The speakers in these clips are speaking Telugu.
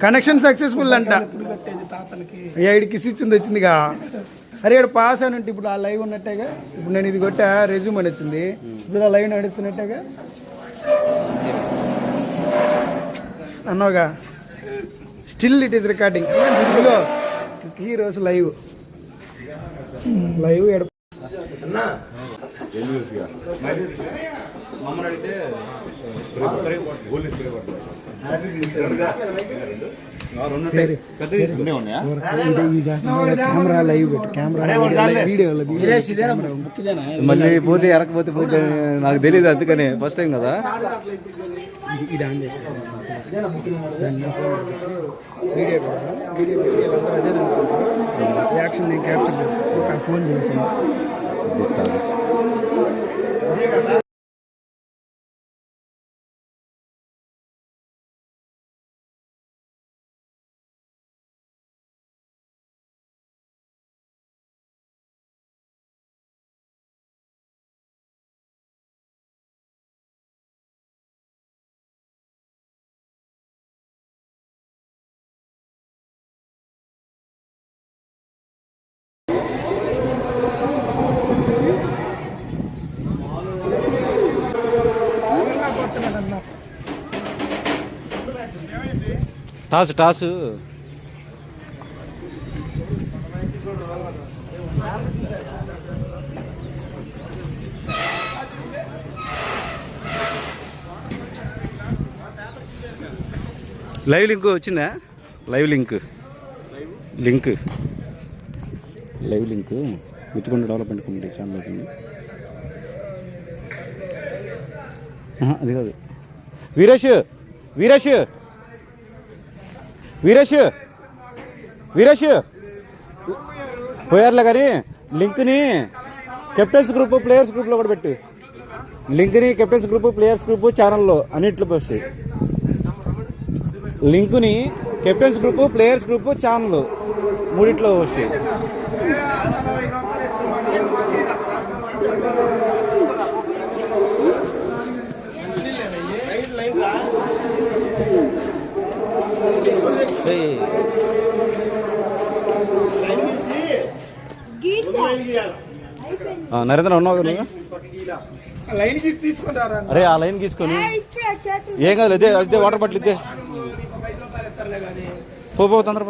కనెక్షన్ సక్సెస్ఫుల్ అంట. 8 కిస్ ఇచ్చింది వచ్చిందిగా. అరే ఇక్కడ పాస్ అని అంటే ఇప్పుడు ఆ లైవ్ ఉన్నట్టేగా. ఇప్పుడు నేను ఇది కొట్టా రెజ్యూమ్ అని వచ్చింది. ఇప్పుడు ఆ లైవ్ నడుస్తున్నట్టేగా అన్నావుగా. Still it is recording. ఇదిగో heroes live live camera live పెట్టి కెమెరా వీడియో మళ్ళీ పోతే ఎరకపోతే పోతే నాకు తెలియదు, అందుకని ఫస్ట్ టైం కదా. ఇది ఆన్ చేసి వీడియో వీడియో పెట్టి వీళ్ళందరూ అదే అనుకుంటారు. యాక్షన్ నేను క్యాప్చర్ చేస్తాను. ఫోన్ చేసాను. టాస్ టాస్ లైవ్ లింక్ వచ్చిందా? Live link Mittukonda development committee channel అవుతుంది. అది కాదు. వీరేష్ పోయారులే కానీ లింక్ని కెప్టెన్స్ గ్రూప్ ప్లేయర్స్ గ్రూప్లో కూడా పెట్టు. లింక్ని కెప్టెన్స్ గ్రూప్ ప్లేయర్స్ గ్రూప్ ఛానల్లో అన్నింటిలో పోస్ట్ చేయి. లింక్ని captains group players group channel మూడిట్లో పోస్ట్ చేయి. నరేంద్ర ఉన్నావు కదా? అరే ఆ లైన్ తీసుకొని ఏం కాదు. అదే అదే వాటర్ బాటిల్ ఇద్దే పో తొందర.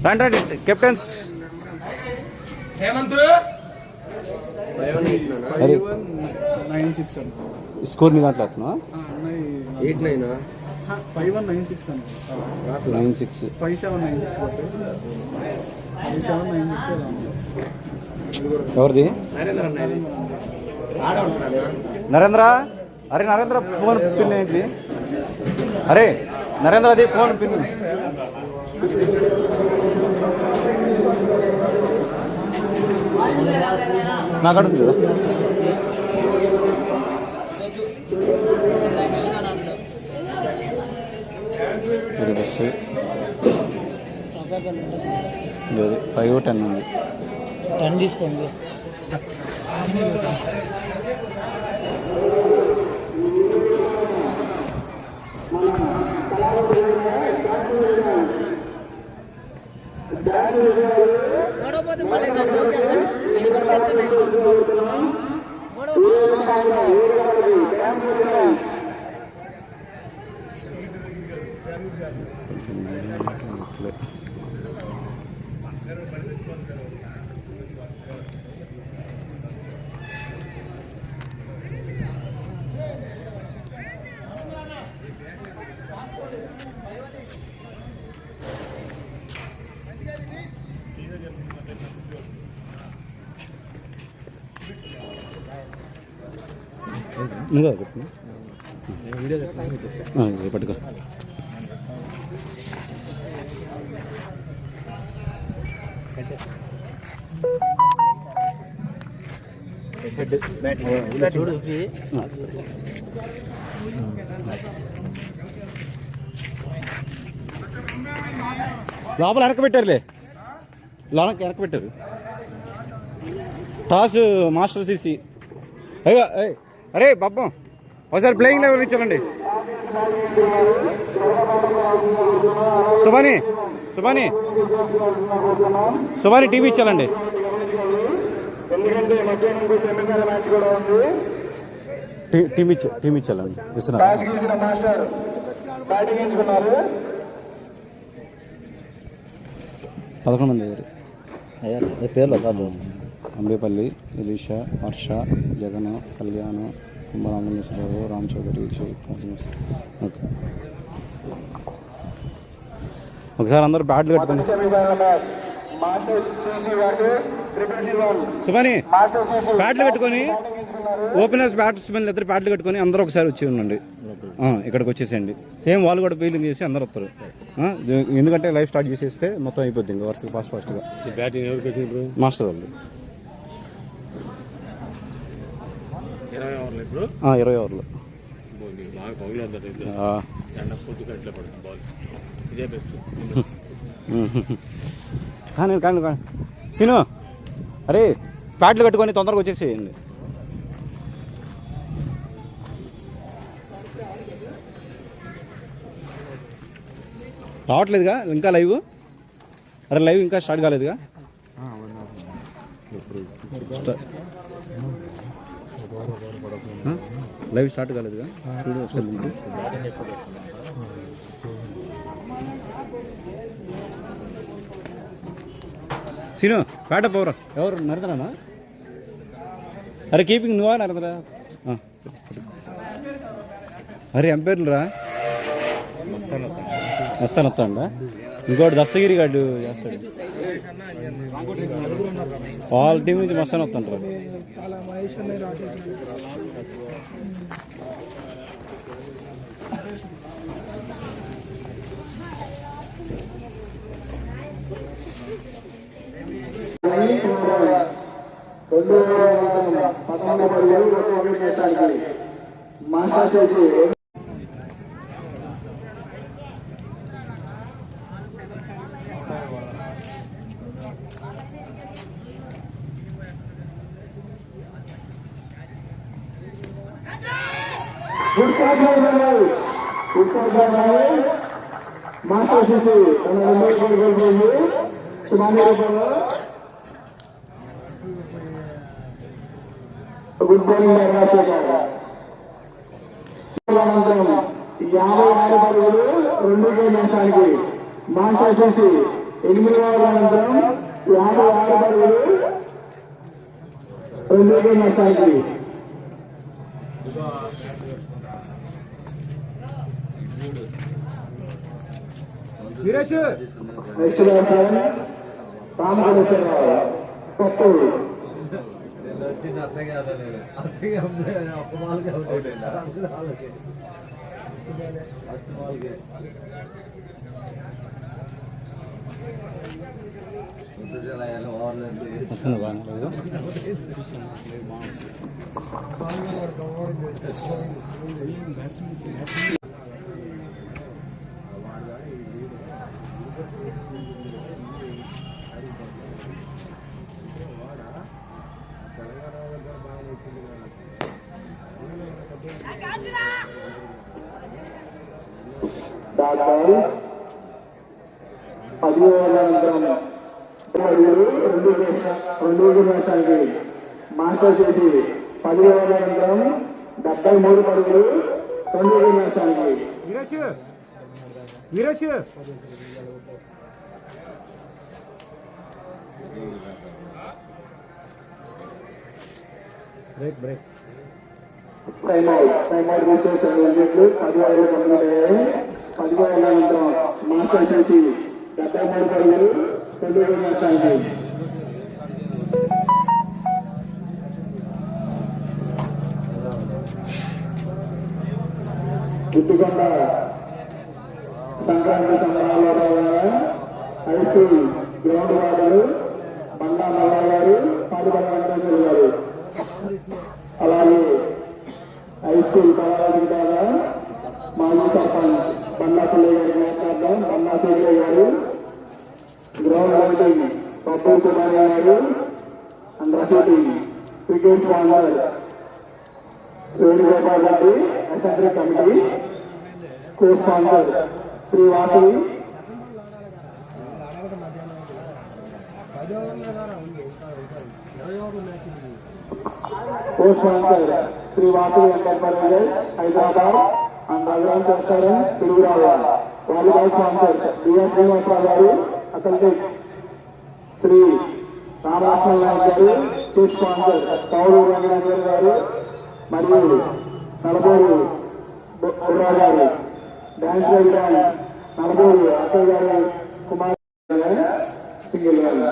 రండి కెప్టెన్స్. స్కోర్ మీద మాట్లాడుతున్నా. 8-9 5196 అని 96 5796 5796. ఎవరిది? నరేంద్ర. అరే నరేంద్ర ఫోన్ పిన్ ఏంటి? అరే నరేంద్ర అది ఫోన్ పిన్ నాకు అడుగుతుంది కదా. బస్సు 5-10 ఉంది. 10 తీసుకోండి. పట్టుకో. లోపల వెనకబెట్టారులే, లోనకి వెనకబెట్టారు. Toss master CC. అయ్యో అరే బాబు ఒకసారి ప్లేయింగ్ లెవెల్ ఇచ్చారండి. సుబాని సుబాని సుబాని టీవీ ఇచ్చాలండి. ఎందుకంటే మధ్యాహ్నం సెమీఫైనల్ మ్యాచ్ కూడా ఉంది. టీం ఇచ్చాలండి. టాస్ గెలిచిన మాస్టర్ బ్యాటింగ్ ఎంచుకున్నారు. 11 మంది పేర్లు కాదు. అంబేపల్లి, ఎలీషా, హర్ష, జగన్, కళ్యాణ్, కుంభరామేశ్వరరావు, రామ్ చౌదరి. ఓకే ఒకసారి అందరూ బ్యాట్లు కట్టుకొని semifinal match masters CC versus triple C one. Subani master CC బ్యాట్లు కట్టుకొని బ్యాటింగ్ ఎంచుకున్నారు. ఓపెనర్స్ బ్యాట్స్మెన్ ఇద్దరు బ్యాట్లు కట్టుకొని అందరూ ఒకసారి వచ్చి ఉండండి. ఇక్కడికి వచ్చేసేయండి. సేమ్ వాళ్ళు కూడా ఫీలింగ్ చేసి అందరు వస్తారు. ఎందుకంటే లైవ్ స్టార్ట్ చేసేస్తే మొత్తం అయిపోద్ది ఇంకా వరుసగా ఫాస్ట్గా. బ్యాటింగ్ ఎవరికి వచ్చినప్పుడు మాస్టర్ వాళ్ళు 20 ఓవర్లు ఇప్పుడు 20 ఓవర్లు. బాగా పగులు ఎండ పొద్దుగా ఎట్లా పడుతుంది బాల్. ఇదే బెస్ట్. కానీ కానీ కానీ సీను అరే ప్యాడ్లు కట్టుకొని తొందరగా వచ్చేసేయండి. రావట్లేదుగా ఇంకా లైవ్. అరే లైవ్ ఇంకా స్టార్ట్ కాలేదుగా. లైవ్ స్టార్ట్ కాలేదుగా. చూడు ఒకసారి ముందు. సీను పేట పవర్ ఎవరు నరేంద్రనా? అరే కీపింగ్ నువ్వా నరేంద్ర? అరే ఎంపైర్లు రా వస్తాను వస్తాడా. ఇంకోటి దస్తగిరి గారు చేస్తాడు. వాళ్ళ టీం నుంచి మస్తాను వస్తాంటారు. మాస్టర్ చేసి మాస్టర్ చేసి గుడ్ బౌలింగ్ అనంతరం 56 పరుగులు 2 నిమిషానికి. మాస్టర్ చేసి 8 ఓవర్ల అనంతరం 56 పరుగులు 2 నిమిషానికి. Next batsmen Ramakrishnarao Kothuru. Doctor 10 ఓవర్ల అనంతరం 2 నిమిషానికి. మాస్టర్ చేసి 10 ఓవర్ల అనంతరం 73 పరుగులు 2 నిమిషానికి. టైమ్ అవుట్ విషయం 10 ఓవర్లు కంప్లీట్ అయ్యాయి. 10 ఓవర్ల అనంతరం మాస్టర్ చేసి 73 పరుగులు 2 నిమిషానికి. గుర్తుకొండ సంక్రాంతి సంబరాల్లో భాగంగా హై స్కూల్ గ్రౌండ్ వార్డులు బండా మల్లా గారు, పాడుబల్ల వెంకటేశ్వర గారు, అలాగే హై స్కూల్ కళాకారుల మాజీ సర్పంచ్ బండాపల్లి గారి నేతృత్వం బండా సూర్య గారు, గ్రౌండ్ లైటింగ్ పప్పు సుబ్బారావు గారు, అండ్ రఫీటింగ్ క్రికెట్ స్పాన్సర్ వేణుగోపాల్ గారి assembly committee co sponsor Shri Vasavi co sponsor Shri Vasavi enterprises Hyderabad and Raghuram restaurant Piduguralla. Volleyball sponsor BR Srinivasarao గారు అథ్లెటిక్స్ శ్రీ రామలక్ష్మణ నాయక్ గారు. కో స్పాన్సర్ పౌరు రంగనాథర్ గారు మరియు నలబోరు బుర్రా గారు. డాన్స్ డాన్స్ నలబోరు అక్కయ్య గారు కుమార్ సింగిల్ గారు.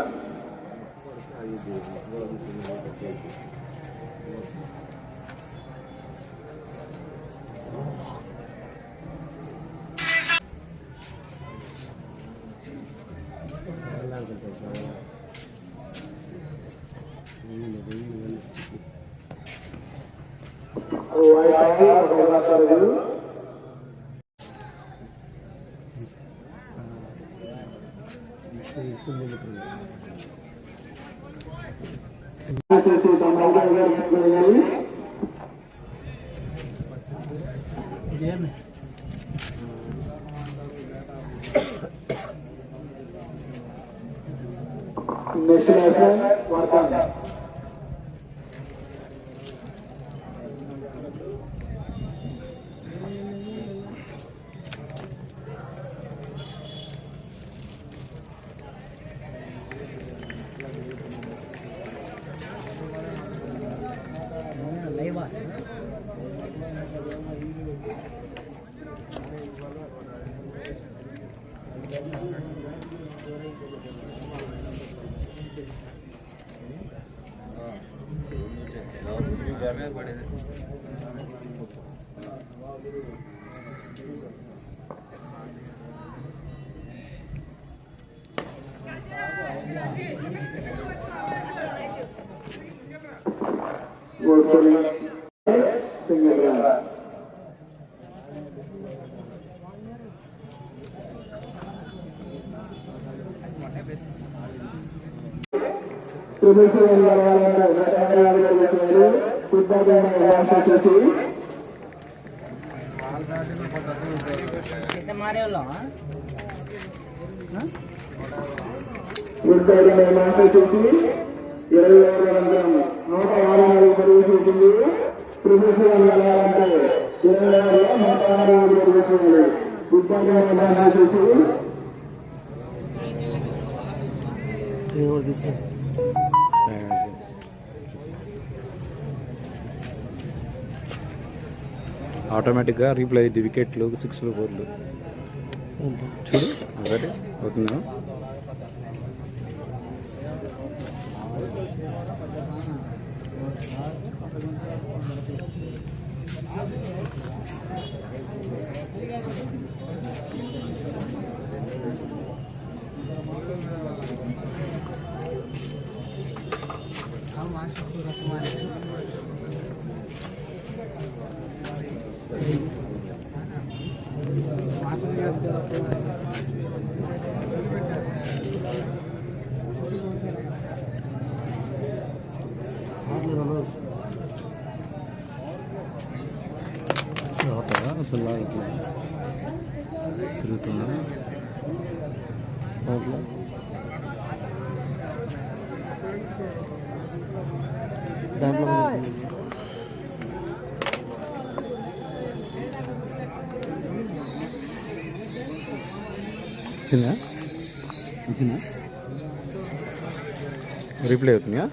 Next match work single run. Professor football చేసి ఫుట్బాల్ నిర్మాణం చేసి 20 ఓవర్ల అనంతరం 106 పరుగు చేసింది. ప్రొఫెసర్ వెళ్ళాలంటే 20 ఓవర్ల 106 పరుగు చేసింది. ఫుట్బాల్ నిర్మాణం చేసి ఆటోమేటిక్గా రీప్లై అయ్యింది. వికెట్లు 6లు 4లు చూడు ఒకటి అవుతుందా. అసలు తిరుగుతుందా దాంట్లో చిన్న చిన్న రీప్లే అవుతున్నాయా.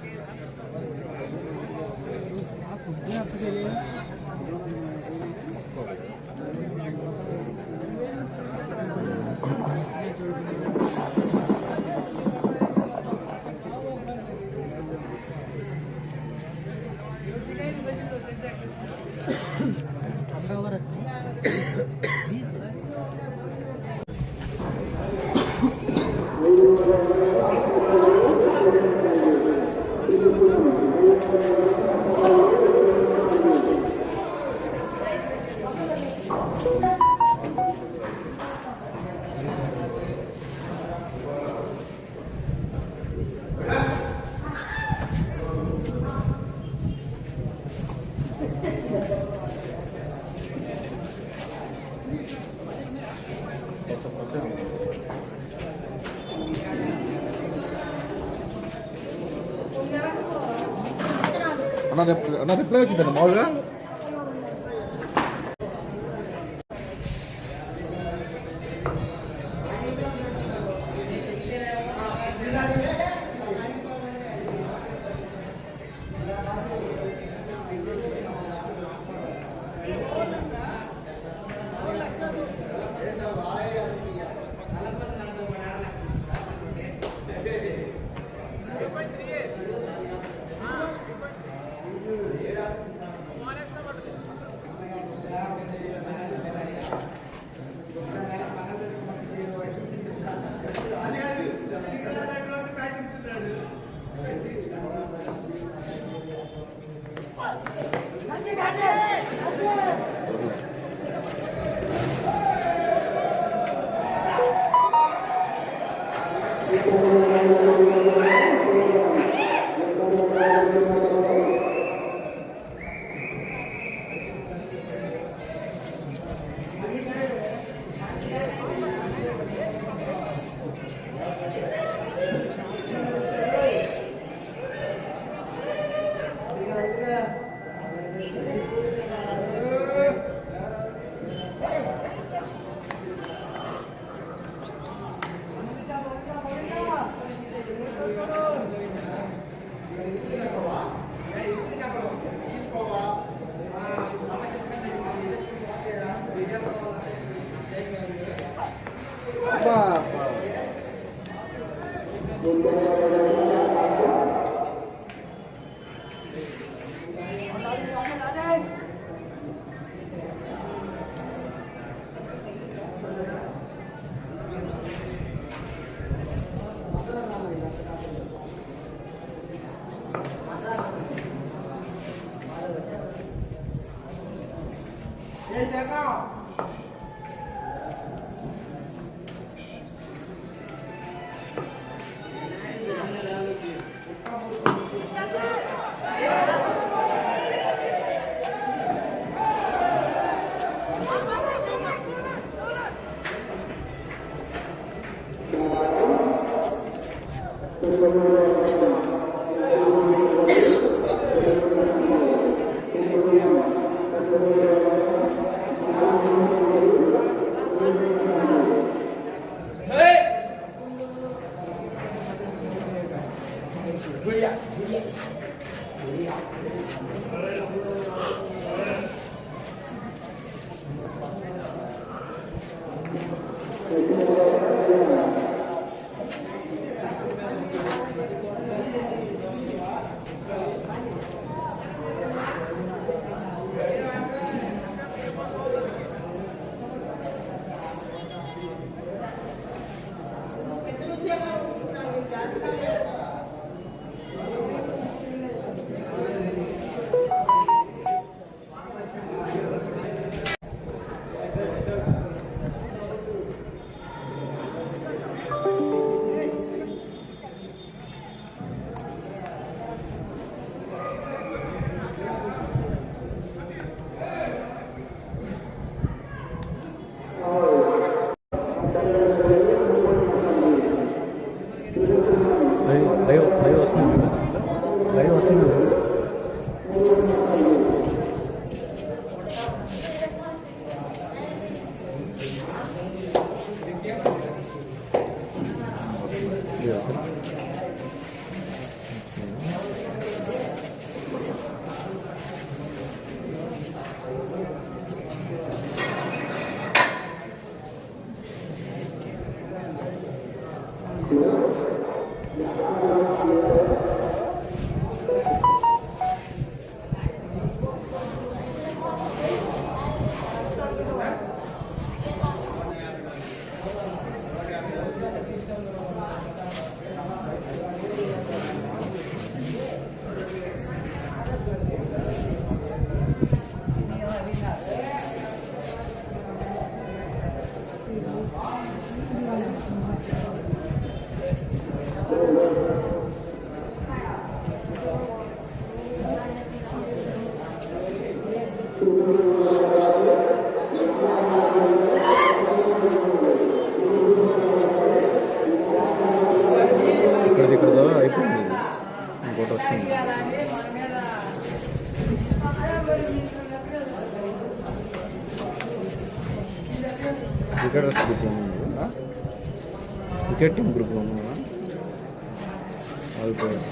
అన్న రిప్లై వచ్చిందండి మామూలుగా. క్రికెట్ గ్రూప్లో క్రికెట్ టీమ్ గ్రూప్లో ఉన్నా ఆల్ ప్లేయర్స్.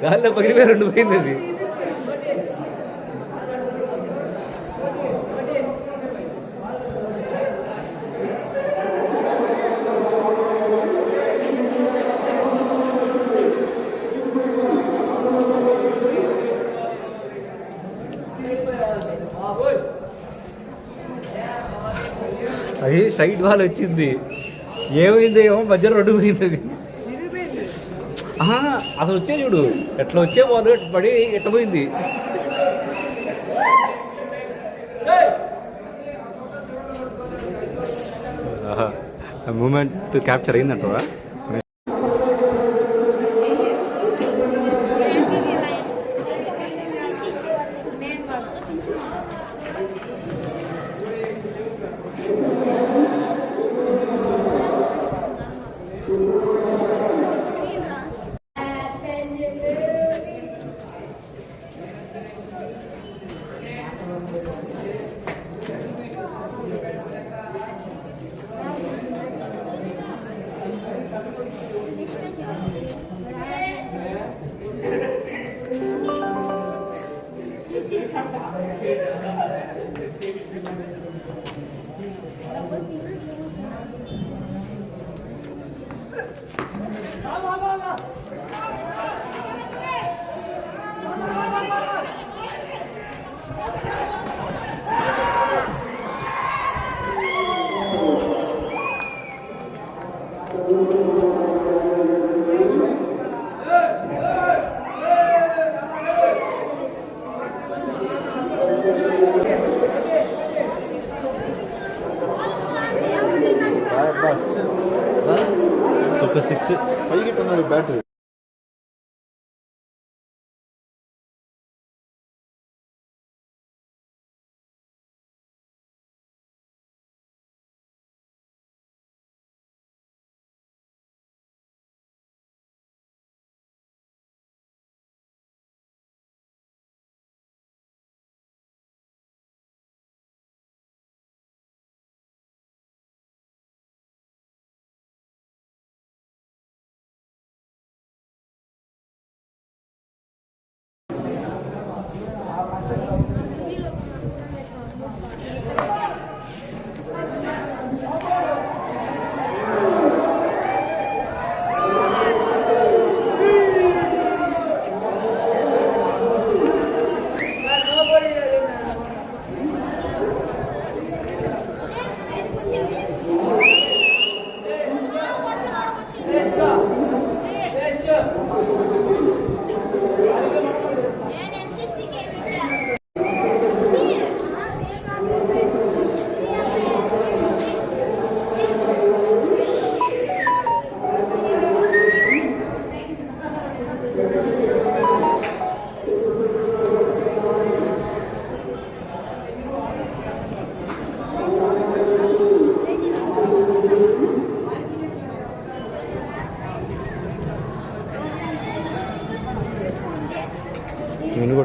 గాల్లో పగిలిపోయి 2 పోయింది అది. అది స్ట్రైట్ బాల్ వచ్చింది, ఏమైంది ఏమో మధ్యలో 2 పోయింది అది. అసలు వచ్చే చూడు ఎట్లా వచ్చే బాల్ పడి ఎట్లా పోయింది. మూమెంట్ క్యాప్చర్ అయిందంటారా? ఒక 6 పైకి బ్యాట్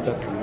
కొట్టారు